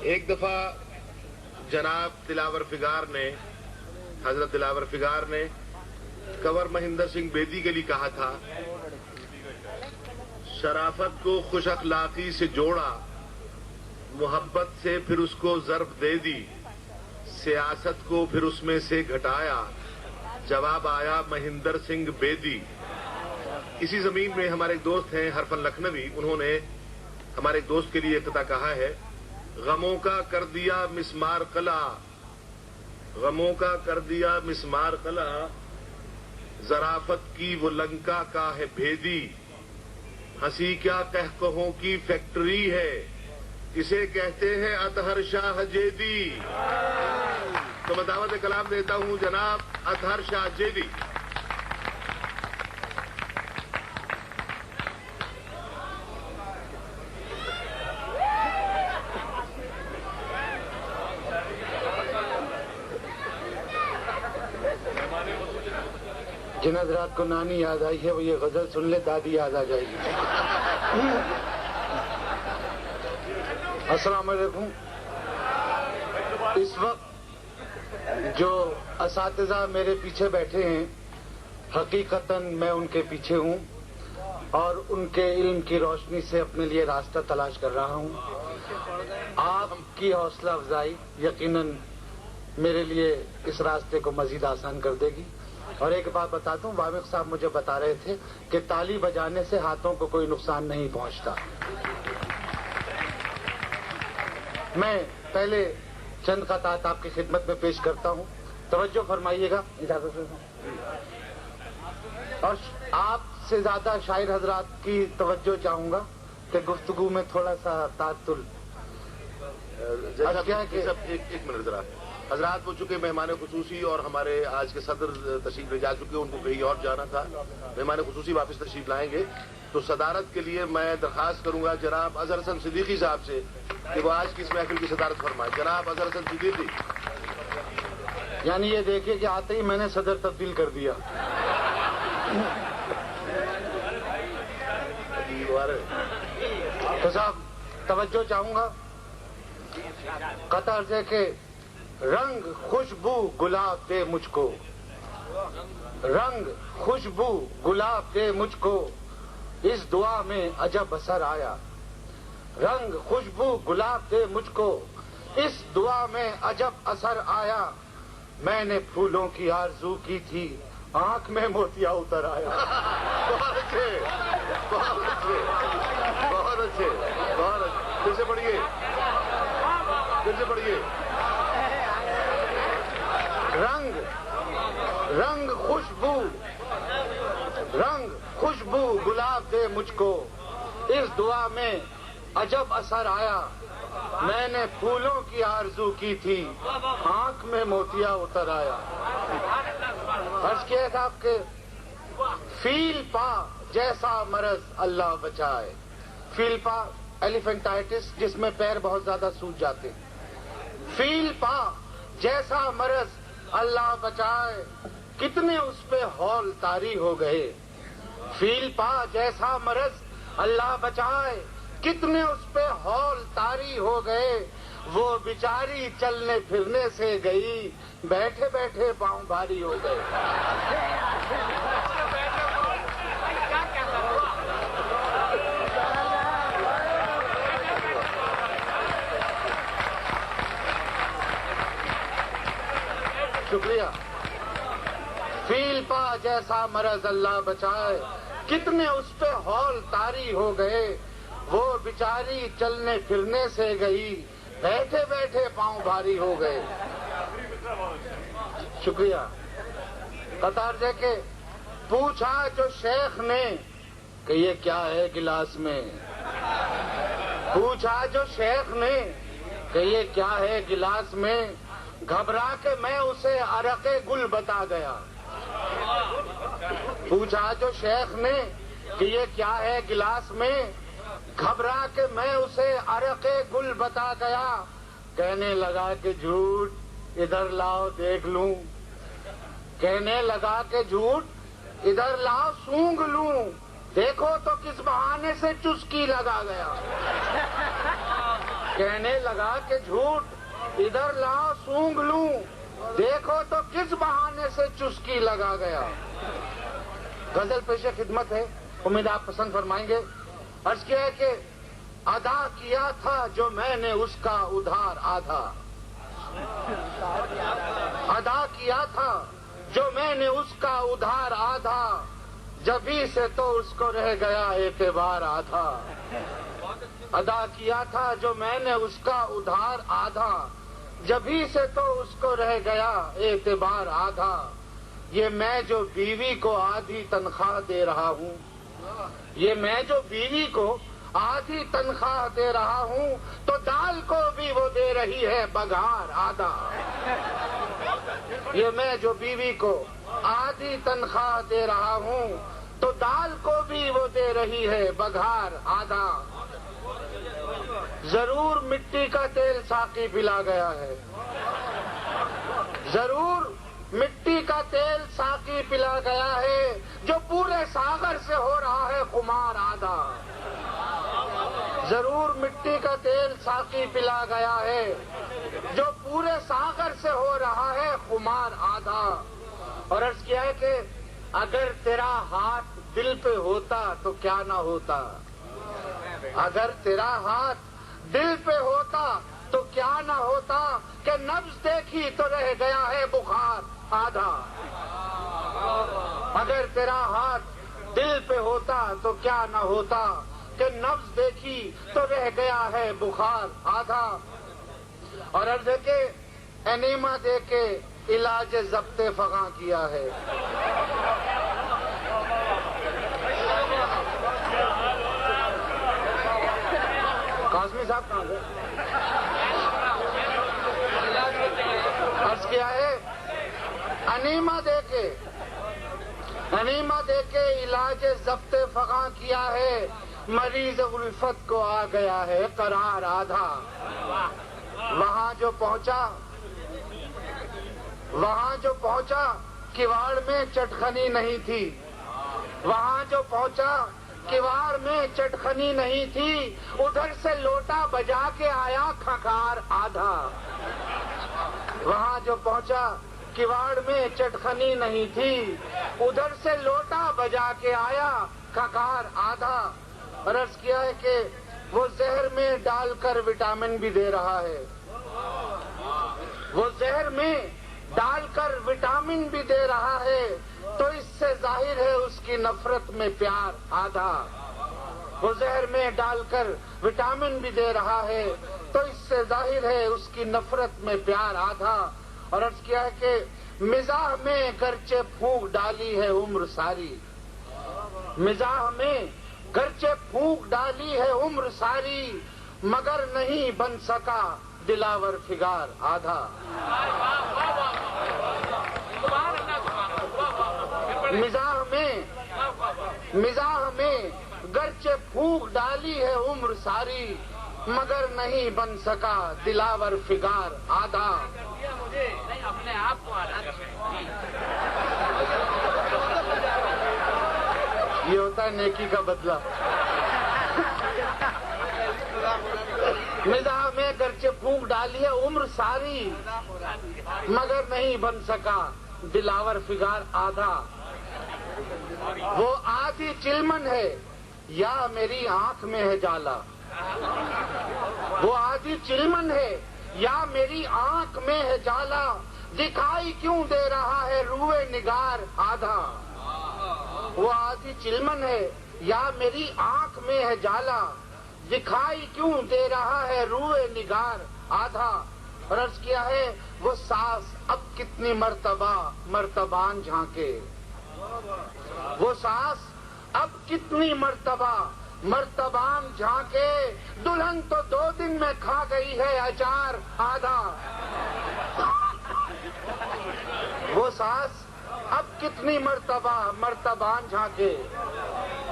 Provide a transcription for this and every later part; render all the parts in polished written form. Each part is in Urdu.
ایک دفعہ جناب دلاور فگار نے حضرت دلاور فگار نے کنور مہندر سنگھ بیدی کے لیے کہا تھا، شرافت کو خوش اخلاقی سے جوڑا، محبت سے پھر اس کو ضرب دے دی، سیاست کو پھر اس میں سے گھٹایا، جواب آیا مہندر سنگھ بیدی۔ اسی زمین میں ہمارے ایک دوست ہیں حرفن لکھنوی، انہوں نے ہمارے ایک دوست کے لیے افتتاح کہا ہے، غموں کا کر دیا مسمار قلعہ، غموں کا کر دیا مسمار قلعہ، ظرافت کی وہ لنکا کا ہے بھیدی، ہنسی کیا کہکہوں کی فیکٹری ہے، اسے کہتے ہیں اطہر شاہ جیدی۔ تو میں دعوت کلام دیتا ہوں جناب اطہر شاہ جیدی۔ جن حضرات کو نانی یاد آئی ہے وہ یہ غزل سن لے، دادی یاد آ جائے گی۔ السلام علیکم۔ اس وقت جو اساتذہ میرے پیچھے بیٹھے ہیں، حقیقتاً میں ان کے پیچھے ہوں اور ان کے علم کی روشنی سے اپنے لیے راستہ تلاش کر رہا ہوں۔ آپ کی حوصلہ افزائی یقیناً میرے لیے اس راستے کو مزید آسان کر دے گی۔ اور ایک بات بتا دوں، وامق صاحب مجھے بتا رہے تھے کہ تالی بجانے سے ہاتھوں کو کوئی نقصان نہیں پہنچتا۔ میں پہلے چند قطعات آپ کی خدمت میں پیش کرتا ہوں، توجہ فرمائیے گا، اجازت ہے۔ اور آپ سے زیادہ شاعر حضرات کی توجہ چاہوں گا کہ گفتگو میں تھوڑا سا تعطل۔ ایک منٹ ذرا، حضرات ہو چکے مہمان خصوصی اور ہمارے آج کے صدر تشریف لے جا چکے، ان کو کہیں اور جانا تھا، مہمان خصوصی واپس تشریف لائیں گے، تو صدارت کے لیے میں درخواست کروں گا جناب اظہر حسن صدیقی صاحب سے کہ وہ آج کی اس محفل کی صدارت فرمائیں۔ جناب اظہر حسن صدیقی۔ یعنی یہ دیکھیے کہ آتے ہی میں نے صدر تبدیل کر دیا۔ تو صاحب توجہ چاہوں گا، قطر سے کہ رنگ خوشبو گلاب دے مجھ کو، رنگ خوشبو گلاب دے مجھ کو، اس دعا میں عجب اثر آیا، رنگ خوشبو گلاب دے مجھ کو، اس دعا میں عجب اثر آیا، میں نے پھولوں کی آرزو کی تھی، آنکھ میں موتیا اتر آیا۔ بہت اچھے، بہت اچھے، بہت اچھے، بہت اچھے، پھر سے پڑھیے، پھر سے پڑھیے۔ رنگ رنگ خوشبو، رنگ خوشبو گلاب دے مجھ کو، اس دعا میں عجب اثر آیا، میں نے پھولوں کی آرزو کی تھی، آنکھ میں موتیا اتر آیا۔ عرض کیا تھا آپ کے فیل پا جیسا مرض اللہ بچائے، فیل پا ایلیفینٹائٹس جس میں پیر بہت زیادہ سوج جاتے ہیں، فیل پا جیسا مرض اللہ بچائے، کتنے اس پہ ہول طاری ہو گئے، فیل پا جیسا مرض اللہ بچائے، کتنے اس پہ ہول طاری ہو گئے، وہ بیچاری چلنے پھرنے سے گئی، بیٹھے بیٹھے پاؤں بھاری ہو گئے۔ شکریہ۔ فیل پا جیسا مرض اللہ بچائے، کتنے اس پہ ہول طاری ہو گئے، وہ بیچاری چلنے پھرنے سے گئی، بیٹھے بیٹھے پاؤں بھاری ہو گئے۔ شکریہ۔ قطار دے کے پوچھا جو شیخ نے کہ یہ کیا ہے گلاس میں، پوچھا جو شیخ نے کہ یہ کیا ہے گلاس میں، گھبرا کے میں اسے عرق گل بتا گیا، پوچھا جو شیخ نے کہ یہ کیا ہے گلاس میں، گھبرا کے میں اسے عرق گل بتا گیا، کہنے لگا کہ جھوٹ ادھر لاؤ دیکھ لوں، کہنے لگا کہ جھوٹ ادھر لاؤ سونگھ لوں، دیکھو تو کس بہانے سے چسکی لگا گیا۔ کہنے لگا کہ جھوٹ ادھر لاؤ سونگ لوں، دیکھو تو کس بہانے سے چسکی لگا گیا۔ غزل پیش خدمت ہے، امید آپ پسند فرمائیں گے۔ عرض کیا ہے کہ ادا کیا تھا جو میں نے اس کا ادھار آدھا، ادا کیا تھا جو میں نے اس کا ادھار آدھا، جبھی سے تو اس کو رہ گیا اعتبار آدھا۔ ادا کیا تھا جو میں نے اس کا ادھار آدھا، جبھی سے تو اس کو رہ گیا اعتبار آدھا۔ یہ میں جو بیوی کو آدھی تنخواہ دے رہا ہوں، یہ میں جو بیوی کو آدھی تنخواہ دے رہا ہوں، تو دال کو بھی وہ دے رہی ہے بگھار آدھا۔ یہ میں جو بیوی کو آدھی تنخواہ دے رہا ہوں، تو دال کو بھی وہ دے رہی ہے بگھار آدھا۔ ضرور مٹی کا تیل ساقی پلا گیا ہے، ضرور مٹی کا تیل ساقی پلا گیا ہے، جو پورے ساغر سے ہو رہا ہے خمار آدھا۔ ضرور مٹی کا تیل ساقی پلا گیا ہے، جو پورے ساغر سے ہو رہا ہے خمار آدھا۔ اور عرض کیا ہے کہ اگر تیرا ہاتھ دل پہ ہوتا تو کیا نہ ہوتا، اگر تیرا ہاتھ دل پہ ہوتا تو کیا نہ ہوتا، کہ نبض دیکھی تو رہ گیا ہے بخار آدھا۔ اگر تیرا ہاتھ دل پہ ہوتا تو کیا نہ ہوتا، کہ نبض دیکھی تو رہ گیا ہے بخار آدھا۔ اور عرض ہے کہ انیما دے کے علاج ضبط فغاں کیا ہے، قاسمی صاحب کہاں گئے؟ عرض کیا ہے انیما دے کے علاج ضبط فغاں کیا ہے، مریض الفت کو آ گیا ہے قرار آدھا۔ وہاں جو پہنچا کواڑ میں چٹخنی نہیں تھی، وہاں جو پہنچا کواڑ میں چٹخنی نہیں تھی، ادھر سے لوٹا بجا کے آیا کھنکار آدھا۔ وہاں جو پہنچا کواڑ میں چٹخنی نہیں تھی، ادھر سے لوٹا بجا کے آیا کھنکار آدھا۔ اور عرض کیا ہے کہ وہ زہر میں ڈال کر وٹامن بھی دے رہا ہے، وہ زہر میں ڈال کر وٹامن بھی دے رہا ہے، تو اس سے ظاہر ہے اس کی نفرت میں پیار آدھا۔ وہ زہر میں ڈال کر وٹامن بھی دے رہا ہے، تو اس سے ظاہر ہے اس کی نفرت میں پیار آدھا۔ اور عرض کیا ہے کہ مزاح میں گرچہ پھونک ڈالی ہے عمر ساری، مزاح میں گرچہ پھونک ڈالی ہے عمر ساری، مگر نہیں بن سکا دلاور فگار آدھا۔ مزاح میں گرچہ پھونک ڈالی ہے عمر ساری، مگر نہیں بن سکا دلاور فگار آدھا۔ اپنے آپ کو یہ ہوتا ہے نیکی کا بدلہ۔ مزاح میں گرچہ پھونک ڈالی ہے عمر ساری، مگر نہیں بن سکا دلاور فگار آدھا۔ وہ آدھی چلمن ہے یا میری آنکھ میں ہے جالا، وہ آدھی چلمن ہے یا میری آنکھ میں ہے جالا، دکھائی کیوں دے رہا ہے روئے نگار آدھا۔ وہ آدھی چلمن ہے یا میری آنکھ میں ہے جالا، دکھائی کیوں دے رہا ہے روئے نگار آدھا۔ اور عرض کیا ہے وہ ساس اب کتنی مرتبہ مرتبان جھانکے، وہ ساس اب کتنی مرتبہ مرتبان جھانکے، دلہن تو 2 دن میں کھا گئی ہے اچار آدھا۔ وہ ساس اب کتنی مرتبہ مرتبان جھانکے،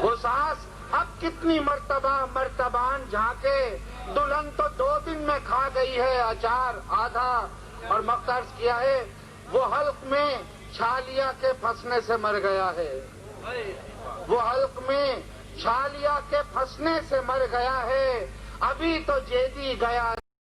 وہ ساس اب کتنی مرتبہ مرتبان جھانکے، دلہن تو 2 دن میں کھا گئی ہے اچار آدھا۔ اور مقترض کیا ہے وہ حلق میں چھالیا کے پھنسنے سے مر گیا ہے، وہ حلق میں چھالیا کے پھنسنے سے مر گیا ہے، ابھی تو جیدی گیا